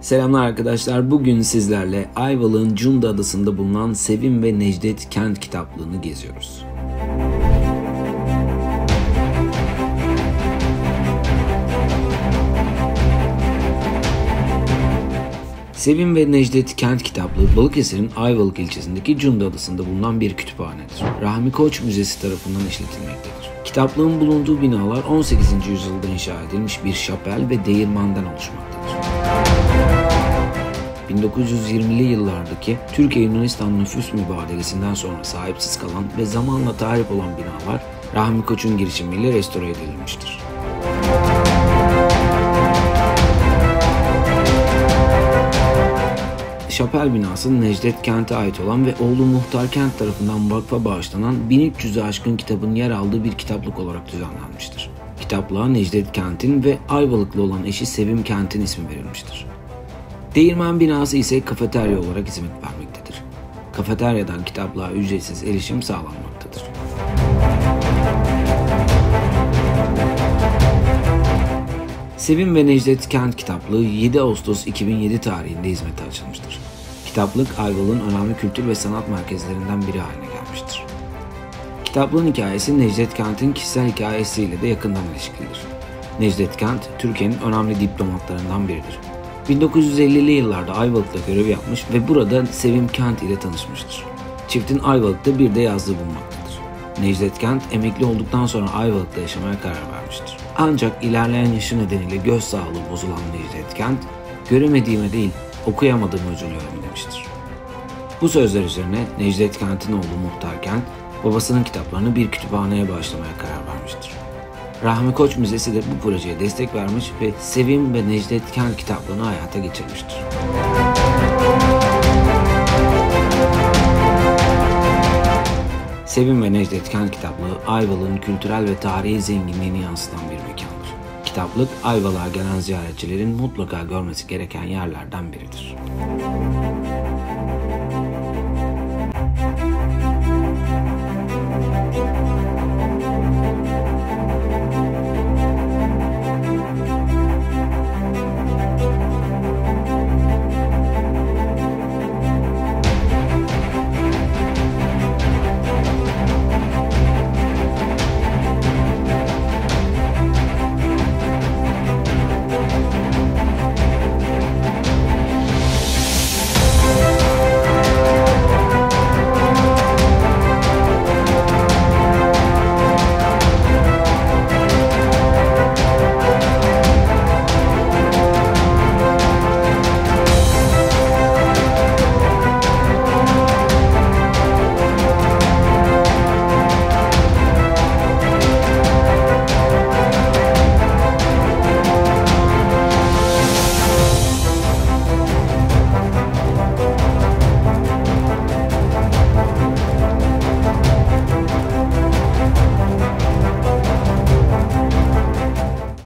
Selamlar arkadaşlar. Bugün sizlerle Ayvalık'ın Cunda Adası'nda bulunan Sevim ve Necdet Kent kitaplığını geziyoruz. Sevim ve Necdet Kent kitaplığı Balıkesir'in Ayvalık ilçesindeki Cunda Adası'nda bulunan bir kütüphanedir. Rahmi Koç Müzesi tarafından işletilmektedir. Kitaplığın bulunduğu binalar 18. yüzyılda inşa edilmiş bir şapel ve değirmenden oluşmaktadır. 1920'li yıllardaki Türkiye-Yunanistan nüfus mübadelesinden sonra sahipsiz kalan ve zamanla tahrip olan binalar Rahmi Koç'un girişimiyle restore edilmiştir. Şapel binası Necdet Kent'e ait olan ve oğlu Muhtar Kent tarafından vakfa bağışlanan 1300'ü aşkın kitabın yer aldığı bir kitaplık olarak düzenlenmiştir. Kitaplığa Necdet Kent'in ve Ayvalıklı olan eşi Sevim Kent'in ismi verilmiştir. Değirmen binası ise kafeterya olarak hizmet vermektedir. Kafeteryadan kitaplığa ücretsiz erişim sağlanmaktadır. Sevim ve Necdet Kent kitaplığı 7 Ağustos 2007 tarihinde hizmete açılmıştır. Kitaplık Ayvalık'ın önemli kültür ve sanat merkezlerinden biri haline gelmiştir. Kitaplığın hikayesi Necdet Kent'in kişisel hikayesiyle de yakından ilişkilidir. Necdet Kent, Türkiye'nin önemli diplomatlarından biridir. 1950'li yıllarda Ayvalık'ta görev yapmış ve burada Sevim Kent ile tanışmıştır. Çiftin Ayvalık'ta bir de yazdığı bulunmaktadır. Necdet Kent emekli olduktan sonra Ayvalık'ta yaşamaya karar vermiştir. Ancak ilerleyen yaşı nedeniyle göz sağlığı bozulan Necdet Kent, göremediğime değil okuyamadığıma üzülüyorum demiştir. Bu sözler üzerine Necdet Kent'in oğlu Muhtar Kent, babasının kitaplarını bir kütüphaneye bağışlamaya karar vermiştir. Rahmi Koç Müzesi de bu projeye destek vermiş ve Sevim ve Necdet Kent kitaplığını hayata geçirmiştir. Sevim ve Necdet Kent kitaplığı Ayvalık'ın kültürel ve tarihi zenginliğini yansıtan bir mekandır. Kitaplık Ayvalık'a gelen ziyaretçilerin mutlaka görmesi gereken yerlerden biridir.